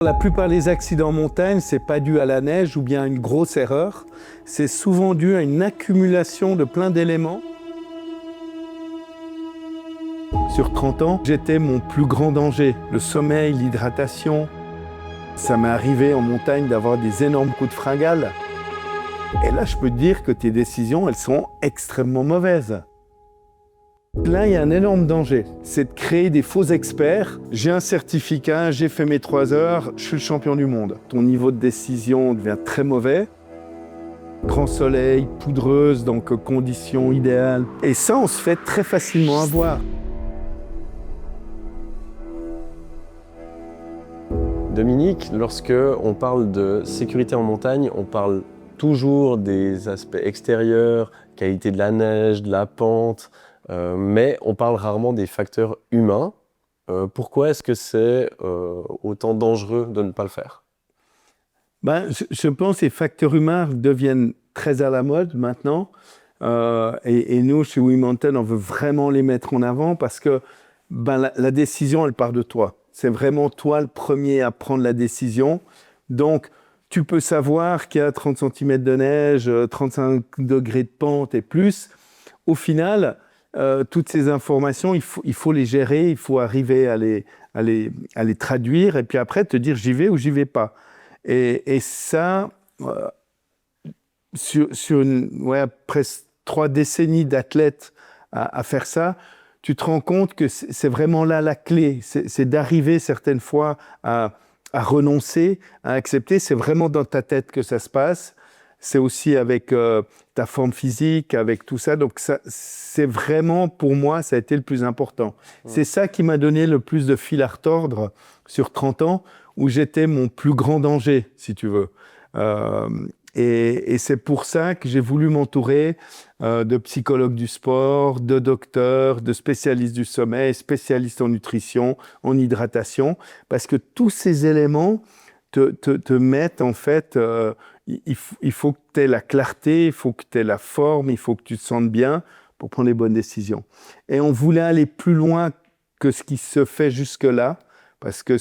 La plupart des accidents en montagne, c'est pas dû à la neige ou bien à une grosse erreur. C'est souvent dû à une accumulation de plein d'éléments. Sur 30 ans, j'étais mon plus grand danger. Le sommeil, l'hydratation. Ça m'est arrivé en montagne d'avoir des énormes coups de fringale. Et là, je peux te dire que tes décisions, elles sont extrêmement mauvaises. Là, il y a un énorme danger, c'est de créer des faux experts. J'ai un certificat, j'ai fait mes 3 heures, je suis le champion du monde. Ton niveau de décision devient très mauvais. Grand soleil, poudreuse, donc conditions idéales. Et ça, on se fait très facilement avoir. Dominique, lorsque on parle de sécurité en montagne, on parle toujours des aspects extérieurs, qualité de la neige, de la pente, mais on parle rarement des facteurs humains. Pourquoi est-ce que c'est autant dangereux de ne pas le faire? Je pense que les facteurs humains deviennent très à la mode maintenant. Et nous, chez We Mountain, on veut vraiment les mettre en avant parce que la décision, elle part de toi. C'est vraiment toi le premier à prendre la décision. Donc, tu peux savoir qu'il y a 30 cm de neige, 35 degrés de pente et plus. Au final, toutes ces informations, il faut les gérer, il faut arriver à les traduire et puis après te dire j'y vais ou j'y vais pas. Et ça, sur presque 3 décennies d'athlètes à faire ça, tu te rends compte que c'est vraiment là la clé. C'est d'arriver certaines fois à renoncer, à accepter. C'est vraiment dans ta tête que ça se passe. C'est aussi avec ta forme physique, avec tout ça. Donc, c'est vraiment, pour moi, ça a été le plus important. C'est ça qui m'a donné le plus de fil à retordre sur 30 ans, où j'étais mon plus grand danger, si tu veux. Et c'est pour ça que j'ai voulu m'entourer de psychologues du sport, de docteurs, de spécialistes du sommeil, spécialistes en nutrition, en hydratation, parce que tous ces éléments te mettent en fait... il faut que tu aies la clarté, il faut que tu aies la forme, il faut que tu te sentes bien pour prendre les bonnes décisions. Et on voulait aller plus loin que ce qui se fait jusque-là, parce que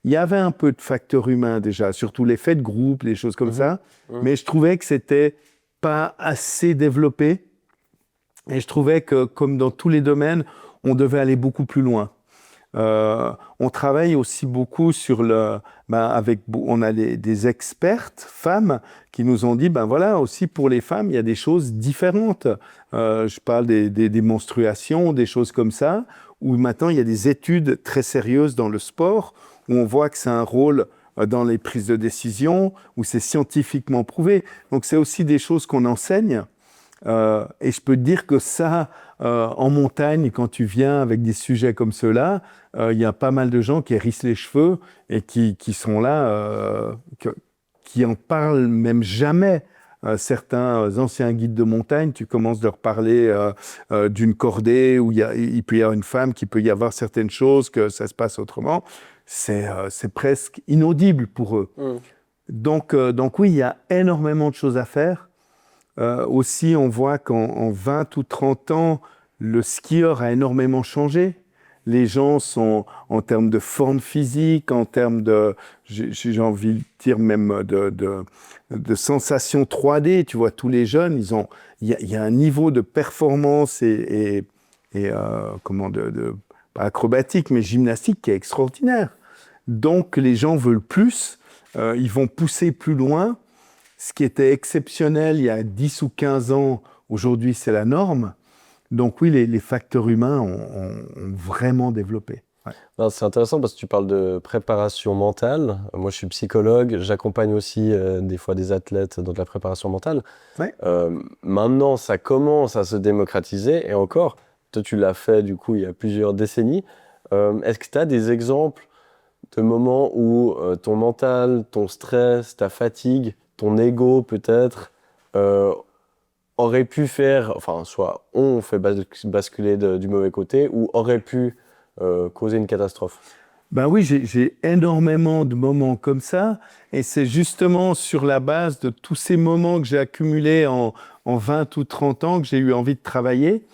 il y avait un peu de facteurs humains déjà, surtout l'effet de groupe, les choses comme ça, mais je trouvais que c'était pas assez développé. Et je trouvais que, comme dans tous les domaines, on devait aller beaucoup plus loin. On travaille aussi beaucoup sur on a des expertes femmes qui nous ont dit, voilà, aussi pour les femmes, il y a des choses différentes. Je parle des menstruations, des choses comme ça, où maintenant il y a des études très sérieuses dans le sport, où on voit que c'est un rôle dans les prises de décision, où c'est scientifiquement prouvé. Donc c'est aussi des choses qu'on enseigne. Et je peux te dire que ça, en montagne, quand tu viens avec des sujets comme ceux-là, il y a pas mal de gens qui hérissent les cheveux et qui sont là, qui en parlent même jamais. Certains anciens guides de montagne, tu commences de leur parler d'une cordée où il peut y avoir une femme, qu'il peut y avoir certaines choses, que ça se passe autrement. C'est presque inaudible pour eux. Donc oui, il y a énormément de choses à faire. Aussi, on voit qu'en 20 ou 30 ans, le skieur a énormément changé. Les gens sont, en termes de forme physique, en termes de, j'ai envie de dire même de sensations 3D. Tu vois, tous les jeunes, il y a un niveau de performance et pas acrobatique, mais gymnastique qui est extraordinaire. Donc, les gens veulent plus, ils vont pousser plus loin. Ce qui était exceptionnel il y a 10 ou 15 ans, aujourd'hui, c'est la norme. Donc oui, les facteurs humains ont vraiment développé. Ouais. Non, c'est intéressant parce que tu parles de préparation mentale. Moi, je suis psychologue, j'accompagne aussi des fois des athlètes dans de la préparation mentale. Ouais. Maintenant, ça commence à se démocratiser et encore, toi, tu l'as fait du coup il y a plusieurs décennies. Est-ce que tu as des exemples de moments où ton mental, ton stress, ta fatigue, ton ego peut-être, aurait pu faire, enfin, soit on fait basculer du mauvais côté, ou aurait pu causer une catastrophe? Oui, j'ai énormément de moments comme ça, et c'est justement sur la base de tous ces moments que j'ai accumulés en 20 ou 30 ans que j'ai eu envie de travailler.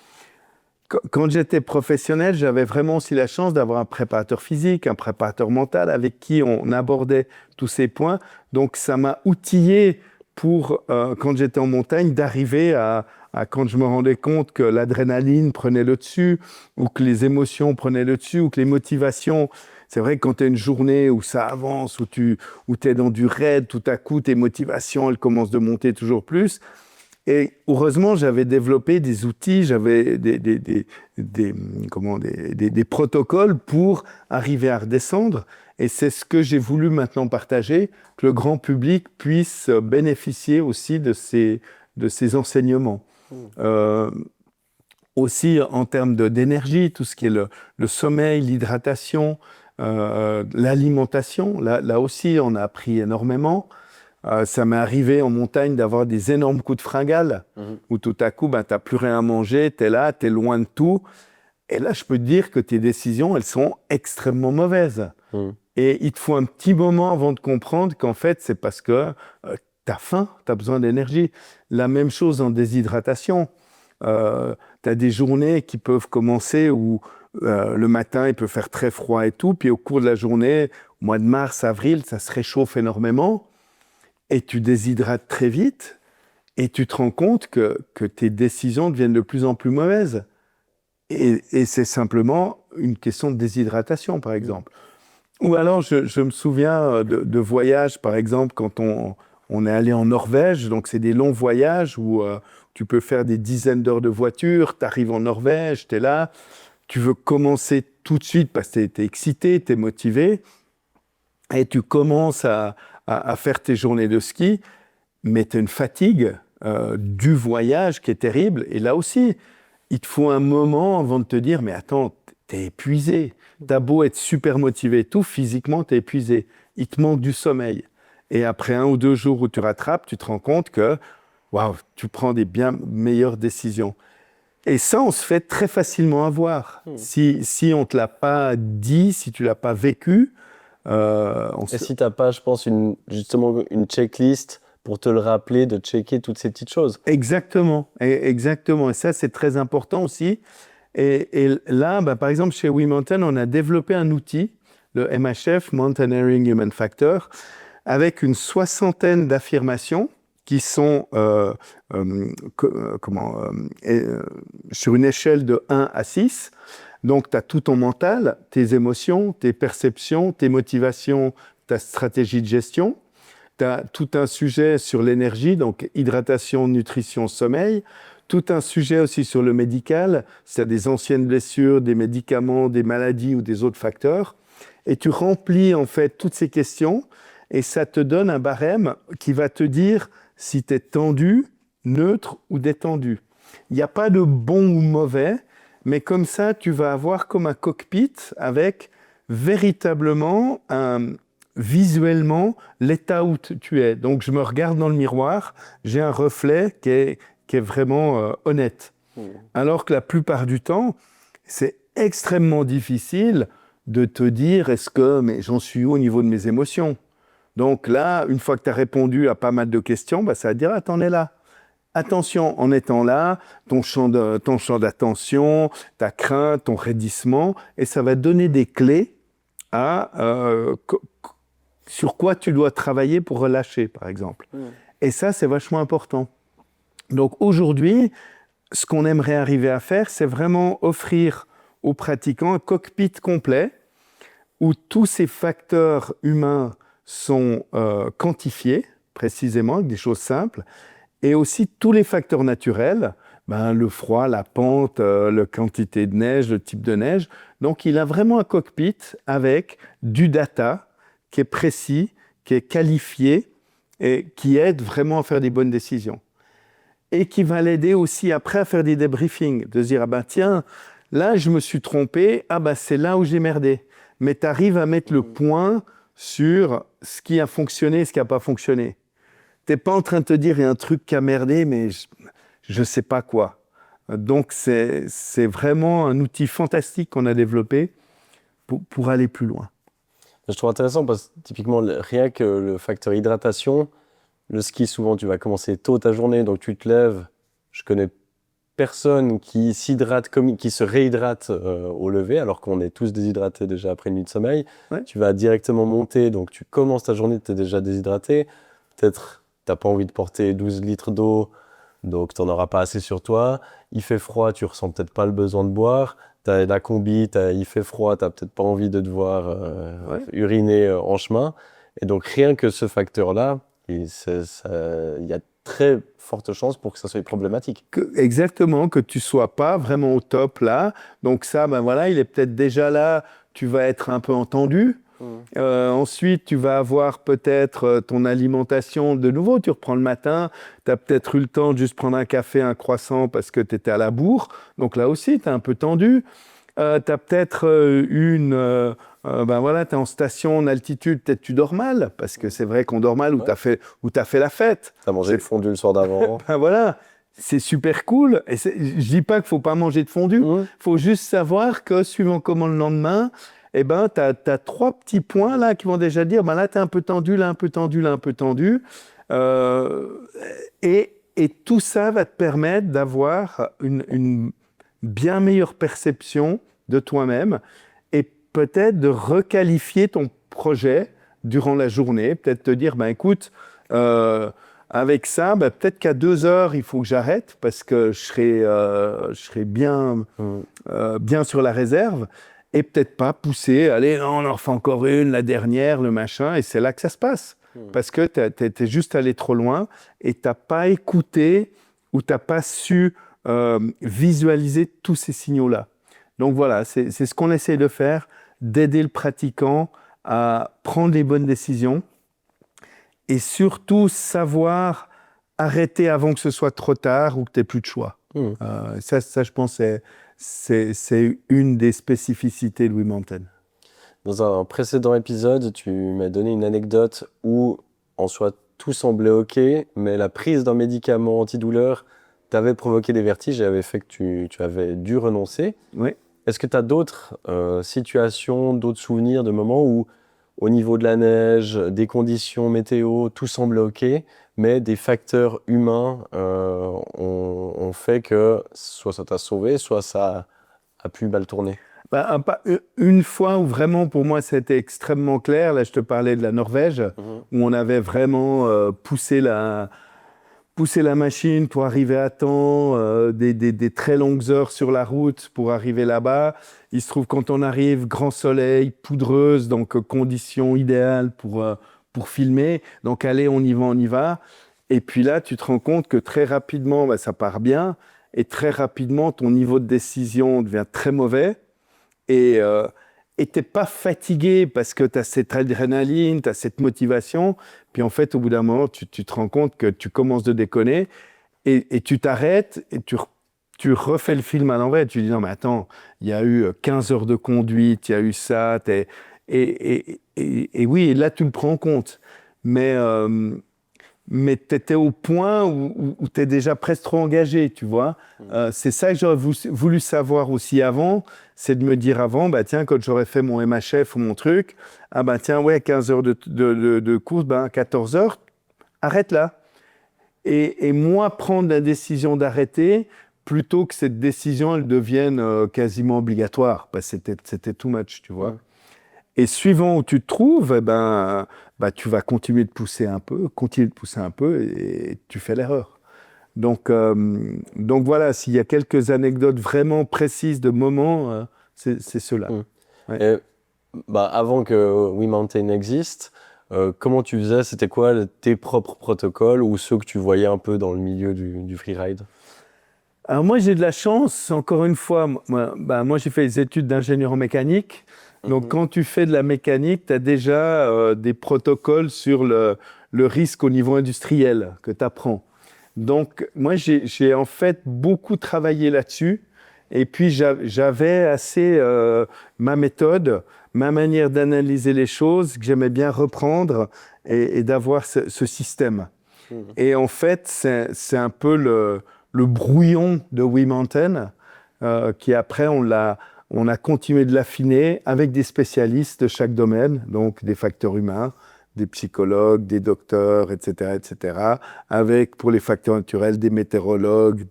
Quand j'étais professionnel, j'avais vraiment aussi la chance d'avoir un préparateur physique, un préparateur mental avec qui on abordait tous ces points. Donc, ça m'a outillé pour, quand j'étais en montagne, d'arriver quand je me rendais compte que l'adrénaline prenait le dessus, ou que les émotions prenaient le dessus, ou que les motivations. C'est vrai que quand tu as une journée où ça avance, où tu es dans du raid, tout à coup, tes motivations, elles commencent de monter toujours plus. Et heureusement, j'avais développé des outils, j'avais des protocoles pour arriver à redescendre. Et c'est ce que j'ai voulu maintenant partager, que le grand public puisse bénéficier aussi de ces enseignements. Euh, Aussi en termes d'énergie, tout ce qui est le sommeil, l'hydratation, l'alimentation, là aussi, on a appris énormément. Ça m'est arrivé en montagne d'avoir des énormes coups de fringale où tout à coup, tu n'as plus rien à manger, tu es là, tu es loin de tout. Et là, je peux te dire que tes décisions, elles sont extrêmement mauvaises. Et il te faut un petit moment avant de comprendre qu'en fait, c'est parce que tu as faim, tu as besoin d'énergie. La même chose en déshydratation. Tu as des journées qui peuvent commencer où le matin, il peut faire très froid et tout. Puis au cours de la journée, au mois de mars, avril, ça se réchauffe énormément. Et tu déshydrates très vite et tu te rends compte que tes décisions deviennent de plus en plus mauvaises. Et c'est simplement une question de déshydratation, par exemple. Ou alors, je me souviens de voyages, par exemple, quand on est allé en Norvège. Donc, c'est des longs voyages où tu peux faire des dizaines d'heures de voiture. Tu arrives en Norvège, tu es là. Tu veux commencer tout de suite parce que tu es excité, tu es motivé. Et tu commences à faire tes journées de ski, mais tu as une fatigue du voyage qui est terrible. Et là aussi, il te faut un moment avant de te dire, mais attends, tu es épuisé. Tu as beau être super motivé et tout, physiquement, tu es épuisé. Il te manque du sommeil. Et après 1 ou 2 jours où tu rattrapes, tu te rends compte que waouh, tu prends des bien meilleures décisions. Et ça, on se fait très facilement avoir. Si on ne te l'a pas dit, si tu ne l'as pas vécu, Et si tu n'as pas, je pense, justement une checklist pour te le rappeler, de checker toutes ces petites choses. Exactement, exactement. Et ça, c'est très important aussi. Et là, par exemple, chez WeMountain, on a développé un outil, le MHF, Mountaineering Human Factor, avec une 60aine d'affirmations qui sont sur une échelle de 1 à 6. Donc, tu as tout ton mental, tes émotions, tes perceptions, tes motivations, ta stratégie de gestion. Tu as tout un sujet sur l'énergie, donc hydratation, nutrition, sommeil. Tout un sujet aussi sur le médical, c'est des anciennes blessures, des médicaments, des maladies ou des autres facteurs. Et tu remplis en fait toutes ces questions et ça te donne un barème qui va te dire si tu es tendu, neutre ou détendu. Il n'y a pas de bon ou mauvais, mais comme ça, tu vas avoir comme un cockpit avec véritablement visuellement l'état où tu es. Donc, je me regarde dans le miroir, j'ai un reflet qui est vraiment honnête. Alors que la plupart du temps, c'est extrêmement difficile de te dire mais j'en suis où au niveau de mes émotions. Donc là, une fois que tu as répondu à pas mal de questions, ça va te dire, ah, t'en es là. Attention, en étant là, ton champ d'attention, ta crainte, ton raidissement, et ça va donner des clés sur quoi tu dois travailler pour relâcher, par exemple. Et ça, c'est vachement important. Donc aujourd'hui, ce qu'on aimerait arriver à faire, c'est vraiment offrir aux pratiquants un cockpit complet où tous ces facteurs humains sont quantifiés précisément avec des choses simples et aussi tous les facteurs naturels, le froid, la pente, la quantité de neige, le type de neige. Donc il a vraiment un cockpit avec du data qui est précis, qui est qualifié et qui aide vraiment à faire des bonnes décisions. Et qui va l'aider aussi après à faire des débriefings, de se dire, tiens, là je me suis trompé, c'est là où j'ai merdé. Mais tu arrives à mettre le point sur ce qui a fonctionné et ce qui n'a pas fonctionné. Tu n'es pas en train de te dire, il y a un truc qui a merdé, mais je ne sais pas quoi. Donc c'est vraiment un outil fantastique qu'on a développé pour aller plus loin. Je trouve intéressant parce que typiquement, rien que le facteur hydratation, le ski, souvent, tu vas commencer tôt ta journée, donc tu te lèves. Je connais personne qui s'hydrate, qui se réhydrate au lever, alors qu'on est tous déshydratés déjà après une nuit de sommeil. Ouais. Tu vas directement monter, donc tu commences ta journée, tu es déjà déshydraté. Peut-être tu n'as pas envie de porter 12 litres d'eau, donc tu n'en auras pas assez sur toi. Il fait froid, tu ressens peut-être pas le besoin de boire. Tu as la combi, il fait froid, tu n'as peut-être pas envie de devoir uriner en chemin. Et donc rien que ce facteur-là, il y a très forte chance pour que ça soit problématique. Exactement, que tu sois pas vraiment au top là. Donc ça, ben voilà, il est peut-être déjà là, tu vas être un peu entendu. Ensuite, tu vas avoir peut-être ton alimentation de nouveau. Tu reprends le matin, tu as peut-être eu le temps de juste prendre un café, un croissant parce que tu étais à la bourre. Donc là aussi, tu es un peu tendu. Tu as peut-être ben voilà, tu es en station, en altitude, peut-être tu dors mal parce que c'est vrai qu'on dort mal ou tu as fait la fête. Tu as mangé le fondu le soir d'avant. Ben voilà, c'est super cool. Et je dis pas qu'il faut pas manger de fondu. Faut juste savoir que suivant comment le lendemain, eh ben, tu as 3 petits points là qui vont déjà dire, ben là, tu es un peu tendu, là, un peu tendu, là, un peu tendu. Et tout ça va te permettre d'avoir une bien meilleure perception de toi-même et peut-être de requalifier ton projet durant la journée. Peut-être te dire, ben écoute, avec ça, ben, peut-être qu'à 2 heures, il faut que j'arrête parce que je serai bien sur la réserve. Et peut-être pas pousser, allez, non, on en refait encore une, la dernière, le machin, et c'est là que ça se passe. Parce que t'es juste allé trop loin et t'as pas écouté ou t'as pas su visualiser tous ces signaux-là. Donc voilà, c'est ce qu'on essaie de faire, d'aider le pratiquant à prendre les bonnes décisions et surtout savoir arrêter avant que ce soit trop tard ou que tu n'aies plus de choix. Ça, je pense, c'est une des spécificités de WeMountain. Dans un précédent épisode, tu m'as donné une anecdote où, en soi, tout semblait OK, mais la prise d'un médicament antidouleur t'avait provoqué des vertiges et avait fait que tu avais dû renoncer. Oui. Est-ce que tu as d'autres situations, d'autres souvenirs de moments où, au niveau de la neige, des conditions météo, tout semble OK, mais des facteurs humains ont fait que soit ça t'a sauvé, soit ça a pu mal tourner? Une fois où vraiment pour moi c'était extrêmement clair, là je te parlais de la Norvège, où on avait vraiment poussé la machine pour arriver à temps, des très longues heures sur la route pour arriver là-bas. Il se trouve quand on arrive, grand soleil, poudreuse, donc conditions idéales pour filmer. Donc allez, on y va. Et puis là, tu te rends compte que très rapidement, ça part bien. Et très rapidement, ton niveau de décision devient très mauvais. Et t'es pas fatigué parce que tu as cette adrénaline, tu as cette motivation. Puis en fait, au bout d'un moment, tu te rends compte que tu commences de déconner et tu t'arrêtes et tu refais le film à l'envers. Tu dis non, mais attends, il y a eu 15 heures de conduite, il y a eu ça. Et oui, là, tu le prends en compte. Mais tu étais au point où tu es déjà presque trop engagé, tu vois. C'est ça que j'aurais voulu savoir aussi avant, c'est de me dire avant, bah tiens, quand j'aurais fait mon MHF ou mon truc, ah bah tiens, ouais, 15 heures de course, 14 heures, arrête là. Et moi, prendre la décision d'arrêter, plutôt que cette décision, elle devienne quasiment obligatoire, parce que c'était too much, tu vois. Et suivant où tu te trouves, tu vas continuer de pousser un peu, et tu fais l'erreur. Donc voilà, s'il y a quelques anecdotes vraiment précises de moments, c'est ceux-là. Ouais. Et, avant que WeMountain existe, comment tu faisais? C'était quoi tes propres protocoles ou ceux que tu voyais un peu dans le milieu du freeride? Alors moi, j'ai de la chance, encore une fois, moi j'ai fait les études d'ingénieur en mécanique. Donc, quand tu fais de la mécanique, tu as déjà des protocoles sur le risque au niveau industriel que tu apprends. Donc, moi, j'ai en fait beaucoup travaillé là-dessus. Et puis, j'avais assez ma méthode, ma manière d'analyser les choses que j'aimais bien reprendre et d'avoir ce système. Et en fait, c'est un peu le brouillon de WeMountain qui après, on a continué de l'affiner avec des spécialistes de chaque domaine, donc des facteurs humains, des psychologues, des docteurs, etc., avec, pour les facteurs naturels, des météorologues,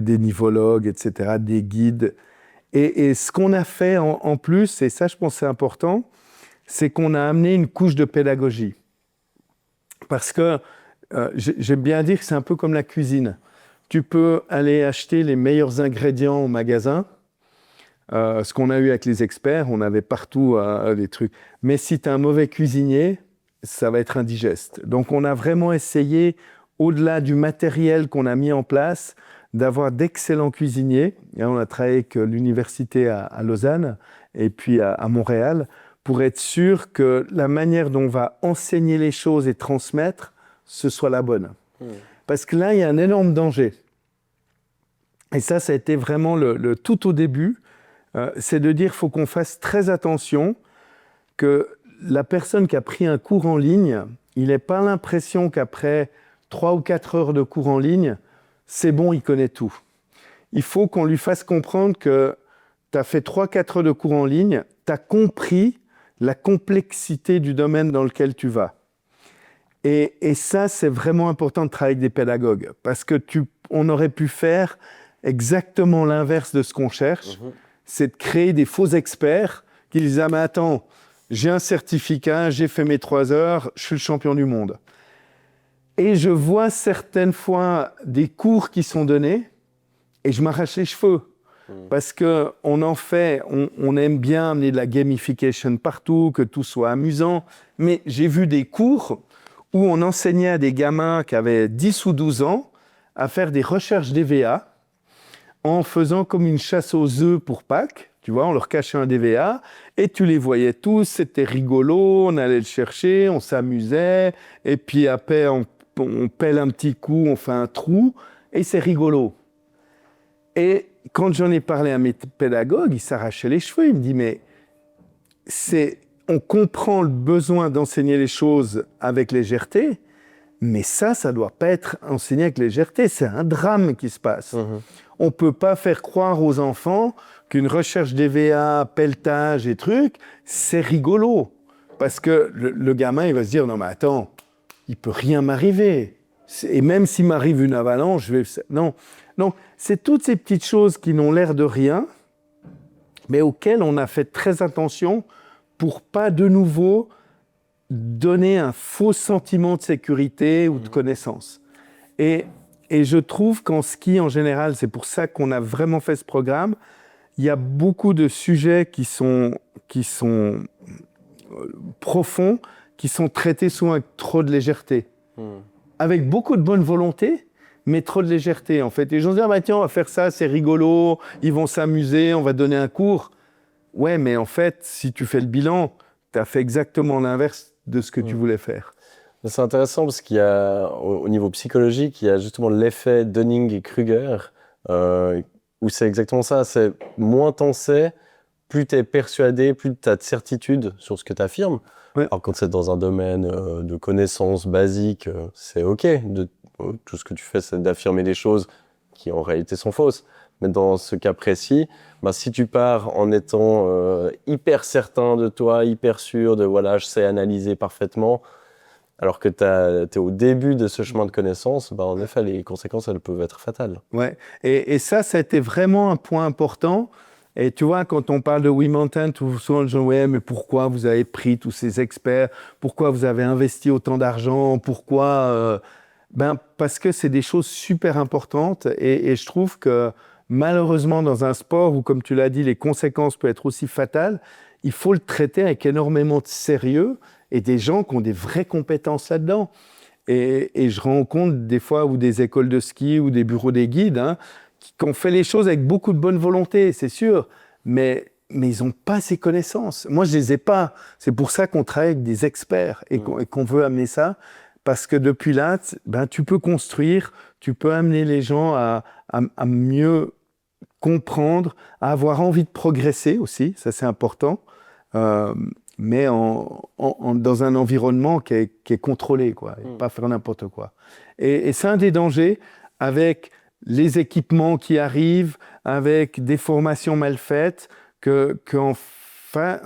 des nivologues, etc., des guides. Et ce qu'on a fait en plus, et ça je pense que c'est important, c'est qu'on a amené une couche de pédagogie. Parce que j'aime bien dire que c'est un peu comme la cuisine. Tu peux aller acheter les meilleurs ingrédients au magasin. Ce qu'on a eu avec les experts, on avait partout des trucs. Mais si tu es un mauvais cuisinier, ça va être indigeste. Donc on a vraiment essayé, au-delà du matériel qu'on a mis en place, d'avoir d'excellents cuisiniers. Et on a travaillé avec l'université à Lausanne et puis à Montréal pour être sûr que la manière dont on va enseigner les choses et transmettre, ce soit la bonne. Parce que là, il y a un énorme danger. Et ça a été vraiment le tout au début. C'est de dire qu'il faut qu'on fasse très attention que la personne qui a pris un cours en ligne, il n'ait pas l'impression qu'après 3 ou 4 heures de cours en ligne, c'est bon, il connaît tout. Il faut qu'on lui fasse comprendre que tu as fait 3-4 heures de cours en ligne, tu as compris la complexité du domaine dans lequel tu vas. Et ça, c'est vraiment important de travailler avec des pédagogues, parce qu'on aurait pu faire exactement l'inverse de ce qu'on cherche, c'est de créer des faux experts qui disent « Ah mais attends, j'ai un certificat, j'ai fait mes 3 heures, je suis le champion du monde. » Et je vois certaines fois des cours qui sont donnés et je m'arrache les cheveux. Parce qu'on en fait, on aime bien amener de la gamification partout, que tout soit amusant. Mais j'ai vu des cours où on enseignait à des gamins qui avaient 10 ou 12 ans à faire des recherches DVA en faisant comme une chasse aux œufs pour Pâques. Tu vois, on leur cachait un DVA et tu les voyais tous, c'était rigolo, on allait le chercher, on s'amusait. Et puis après, on pèle un petit coup, on fait un trou et c'est rigolo. Et quand j'en ai parlé à mes pédagogues, ils s'arrachaient les cheveux. Ils me disent, mais on comprend le besoin d'enseigner les choses avec légèreté, mais ça ne doit pas être enseigné avec légèreté. C'est un drame qui se passe. On ne peut pas faire croire aux enfants qu'une recherche DVA, pelletage et trucs, c'est rigolo. Parce que le gamin, il va se dire, non mais attends, il ne peut rien m'arriver. Et même s'il m'arrive une avalanche, je vais... Non. Donc, c'est toutes ces petites choses qui n'ont l'air de rien, mais auxquelles on a fait très attention pour pas de nouveau donner un faux sentiment de sécurité ou de connaissance. Et je trouve qu'en ski, en général, c'est pour ça qu'on a vraiment fait ce programme, il y a beaucoup de sujets qui sont profonds, qui sont traités souvent avec trop de légèreté. Avec beaucoup de bonne volonté, mais trop de légèreté, en fait. Et les gens se disent, ah bah tiens, on va faire ça, c'est rigolo, ils vont s'amuser, on va donner un cours. Ouais, mais en fait, si tu fais le bilan, tu as fait exactement l'inverse de ce que tu voulais faire. C'est intéressant parce qu'il y a, au niveau psychologique, il y a justement l'effet Dunning-Kruger, où c'est exactement ça. C'est moins t'en sais, plus tu es persuadé, plus tu as de certitude sur ce que tu affirmes. Ouais. Alors quand c'est dans un domaine de connaissances basiques, c'est OK. Tout ce que tu fais, c'est d'affirmer des choses qui en réalité sont fausses. Mais dans ce cas précis, si tu pars en étant hyper certain de toi, hyper sûr de voilà, je sais analyser parfaitement, alors que tu es au début de ce chemin de connaissance, en effet, les conséquences, elles peuvent être fatales. Ouais. Et ça a été vraiment un point important. Et tu vois, quand on parle de WeMountain, souvent les gens disent « Ouais, mais pourquoi vous avez pris tous ces experts? Pourquoi vous avez investi autant d'argent? Pourquoi parce que c'est des choses super importantes. Et je trouve que malheureusement, dans un sport où, comme tu l'as dit, les conséquences peuvent être aussi fatales, il faut le traiter avec énormément de sérieux et des gens qui ont des vraies compétences là-dedans. Et je rencontre des fois ou des écoles de ski ou des bureaux des guides qui ont fait les choses avec beaucoup de bonne volonté, c'est sûr, mais ils n'ont pas ces connaissances. Moi, je ne les ai pas. C'est pour ça qu'on travaille avec des experts et qu'on veut amener ça, parce que depuis là, tu peux construire, tu peux amener les gens à mieux comprendre, à avoir envie de progresser aussi, ça c'est important, mais dans un environnement qui est contrôlé, quoi, et pas faire n'importe quoi. Et c'est un des dangers avec les équipements qui arrivent, avec des formations mal faites, en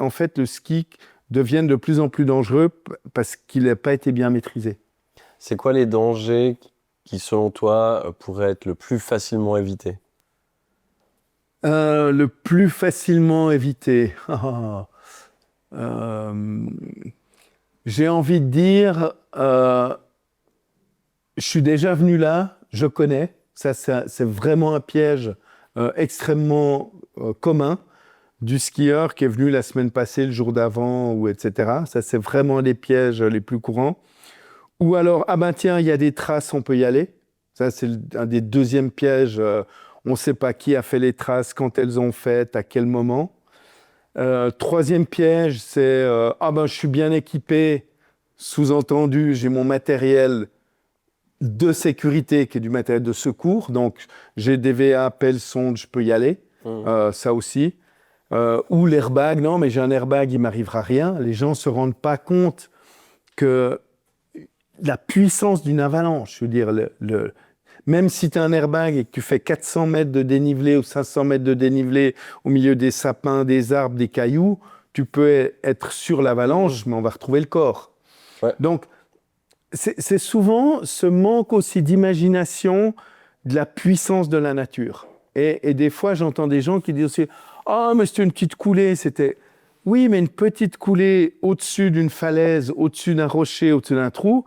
fait, le ski devienne de plus en plus dangereux parce qu'il n'a pas été bien maîtrisé. C'est quoi les dangers qui, selon toi, pourraient être le plus facilement évités ? Le plus facilement évité. Euh, j'ai envie de dire, je suis déjà venu là, je connais. Ça, c'est vraiment un piège extrêmement commun du skieur qui est venu la semaine passée, le jour d'avant, ou etc. Ça, c'est vraiment les pièges les plus courants. Ou alors, ah ben tiens, il y a des traces, on peut y aller. Ça, c'est un des deuxièmes pièges. On ne sait pas qui a fait les traces, quand elles ont faites, à quel moment. Troisième piège, c'est ah ben je suis bien équipé, sous-entendu, j'ai mon matériel de sécurité qui est du matériel de secours, donc j'ai DVA, pelle, sonde, je peux y aller. Ça aussi. Ou l'airbag, non mais j'ai un airbag, il m'arrivera rien. Les gens se rendent pas compte que la puissance d'une avalanche, je veux dire, même si tu as un airbag et que tu fais 400 mètres de dénivelé ou 500 mètres de dénivelé au milieu des sapins, des arbres, des cailloux, tu peux être sur l'avalanche, mais on va retrouver le corps. Ouais. Donc, c'est souvent ce manque aussi d'imagination de la puissance de la nature. Et des fois, j'entends des gens qui disent aussi « Ah, mais c'était une petite coulée, c'était… » Oui, mais une petite coulée au-dessus d'une falaise, au-dessus d'un rocher, au-dessus d'un trou,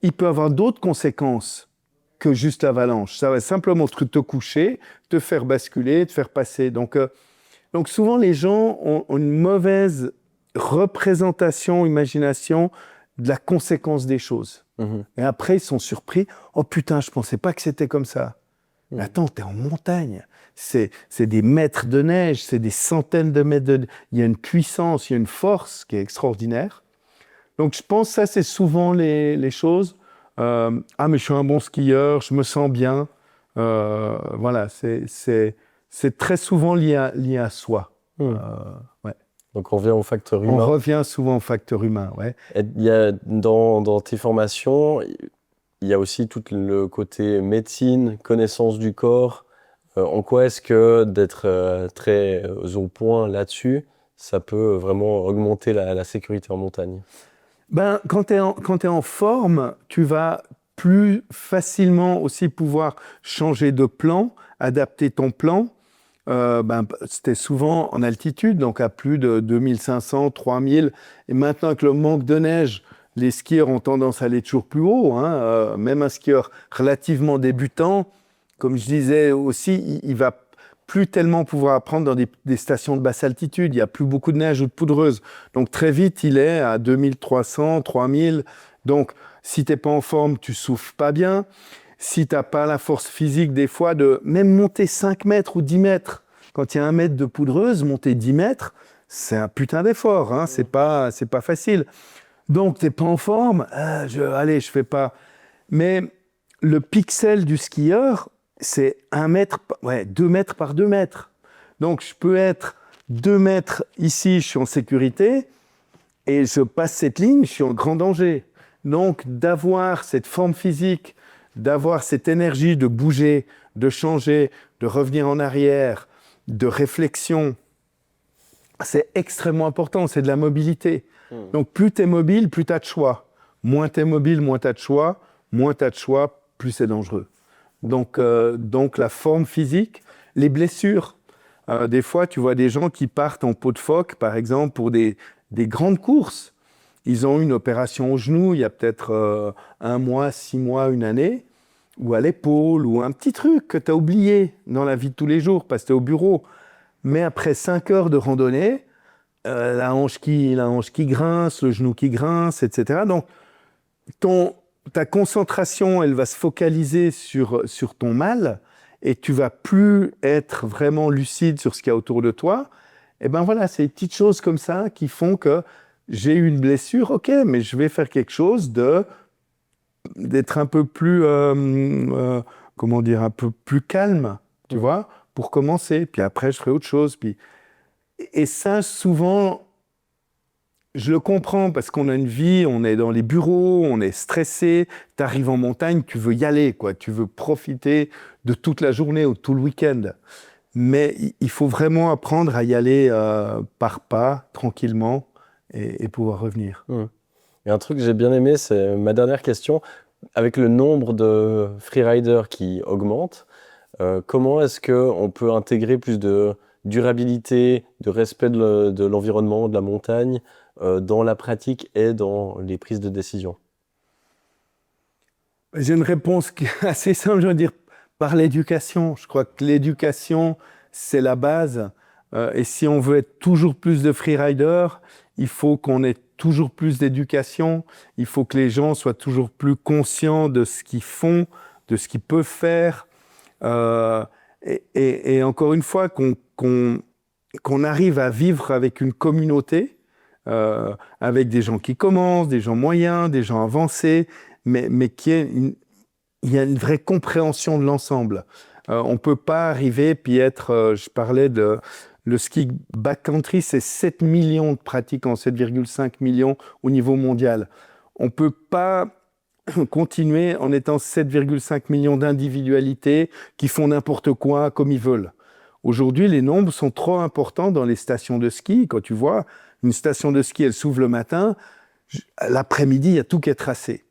il peut avoir d'autres conséquences que juste l'avalanche. Ça va simplement te coucher, te faire basculer, te faire passer. Donc souvent, les gens ont une mauvaise représentation, imagination de la conséquence des choses. Et après, ils sont surpris. « Oh putain, je ne pensais pas que c'était comme ça. » Mais attends, tu es en montagne. C'est des mètres de neige, c'est des centaines de mètres de… Il y a une puissance, il y a une force qui est extraordinaire. Donc, je pense que ça, c'est souvent les choses. Ah, mais je suis un bon skieur, je me sens bien. Voilà, c'est très souvent lié à soi. Ouais. Donc on revient au facteur humain. On revient souvent au facteur humain, ouais. Et il y a, dans tes formations, il y a aussi tout le côté médecine, connaissance du corps. En quoi est-ce que d'être très au point là-dessus, ça peut vraiment augmenter la sécurité en montagne? Ben, quand tu es en forme, tu vas plus facilement aussi pouvoir changer de plan, adapter ton plan. C'était souvent en altitude, donc à plus de 2500, 3000. Et maintenant, avec le manque de neige, les skieurs ont tendance à aller toujours plus haut. Même un skieur relativement débutant, comme je disais aussi, il va plus tellement pouvoir apprendre dans des stations de basse altitude. Il n'y a plus beaucoup de neige ou de poudreuse. Donc très vite, il est à 2300, 3000. Donc si tu n'es pas en forme, tu souffles pas bien. Si tu n'as pas la force physique des fois de même monter 5 mètres ou 10 mètres, quand il y a 1 mètre de poudreuse, monter 10 mètres, c'est un putain d'effort. C'est pas facile. Donc tu n'es pas en forme, allez, je fais pas. Mais le pixel du skieur, c'est 2 mètres par 2 mètres. Donc je peux être 2 mètres ici, je suis en sécurité, et je passe cette ligne, je suis en grand danger. Donc d'avoir cette forme physique, d'avoir cette énergie de bouger, de changer, de revenir en arrière, de réflexion, c'est extrêmement important, c'est de la mobilité. Donc plus tu es mobile, plus tu as de choix. Moins tu es mobile, moins tu as de choix. Moins tu as de choix, plus c'est dangereux. Donc la forme physique, les blessures. Des fois, tu vois des gens qui partent en peau de phoque, par exemple, pour des grandes courses. Ils ont une opération au genou, il y a peut-être 1 mois, 6 mois, 1 année, ou à l'épaule, ou un petit truc que tu as oublié dans la vie de tous les jours parce que tu es au bureau. Mais après 5 heures de randonnée, la hanche qui grince, le genou qui grince, etc. Donc, ta concentration, elle va se focaliser sur ton mal et tu vas plus être vraiment lucide sur ce qu'il y a autour de toi. Et ben voilà, c'est des petites choses comme ça qui font que j'ai eu une blessure, ok, mais je vais faire quelque chose d'être un peu plus, comment dire, un peu plus calme, tu vois, pour commencer. Puis après, je ferai autre chose. Et ça, souvent, je le comprends parce qu'on a une vie, on est dans les bureaux, on est stressé. Tu arrives en montagne, tu veux y aller, quoi. Tu veux profiter de toute la journée ou tout le week-end. Mais il faut vraiment apprendre à y aller par pas, tranquillement, et pouvoir revenir. Et un truc que j'ai bien aimé, c'est ma dernière question. Avec le nombre de freeriders qui augmente, Comment est-ce qu'on peut intégrer plus de durabilité, de respect de l'environnement, de la montagne, dans la pratique et dans les prises de décision? J'ai une réponse qui est assez simple, je veux dire, par l'éducation. Je crois que l'éducation, c'est la base. Et si on veut être toujours plus de freeriders, il faut qu'on ait toujours plus d'éducation. Il faut que les gens soient toujours plus conscients de ce qu'ils font, de ce qu'ils peuvent faire. Euh, et encore une fois, qu'on arrive à vivre avec une communauté, avec des gens qui commencent, des gens moyens, des gens avancés, mais il y a une vraie compréhension de l'ensemble. On ne peut pas arriver puis être, je parlais de le ski backcountry, c'est 7 millions de pratiquants, 7,5 millions au niveau mondial. On ne peut pas continuer en étant 7,5 millions d'individualités qui font n'importe quoi comme ils veulent. Aujourd'hui, les nombres sont trop importants dans les stations de ski. Quand tu vois une station de ski, elle s'ouvre le matin, l'après-midi, il y a tout qui est tracé.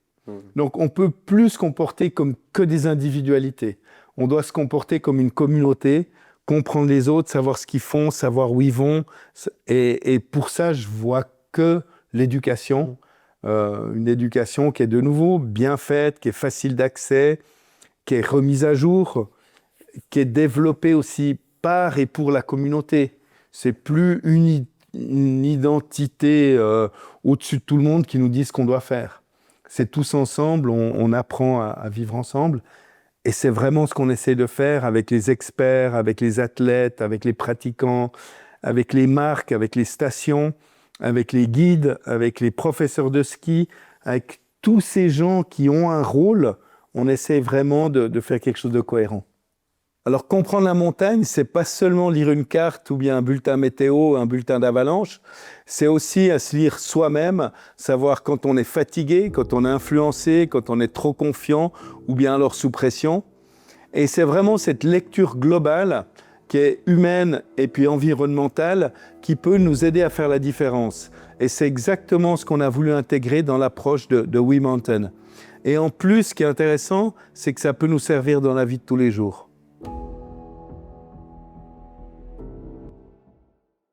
Donc, on ne peut plus se comporter comme que des individualités. On doit se comporter comme une communauté, comprendre les autres, savoir ce qu'ils font, savoir où ils vont. Et pour ça, je vois que l'éducation, une éducation qui est de nouveau bien faite, qui est facile d'accès, qui est remise à jour, qui est développée aussi par et pour la communauté. C'est plus une identité au-dessus de tout le monde qui nous dit ce qu'on doit faire. C'est tous ensemble, on apprend à vivre ensemble. Et c'est vraiment ce qu'on essaie de faire avec les experts, avec les athlètes, avec les pratiquants, avec les marques, avec les stations, avec les guides, avec les professeurs de ski, avec tous ces gens qui ont un rôle. On essaie vraiment de faire quelque chose de cohérent. Alors, comprendre la montagne, c'est pas seulement lire une carte ou bien un bulletin météo, un bulletin d'avalanche, c'est aussi à se lire soi-même, savoir quand on est fatigué, quand on est influencé, quand on est trop confiant ou bien alors sous pression. Et c'est vraiment cette lecture globale qui est humaine et puis environnementale qui peut nous aider à faire la différence. Et c'est exactement ce qu'on a voulu intégrer dans l'approche de We Mountain. Et en plus, ce qui est intéressant, c'est que ça peut nous servir dans la vie de tous les jours.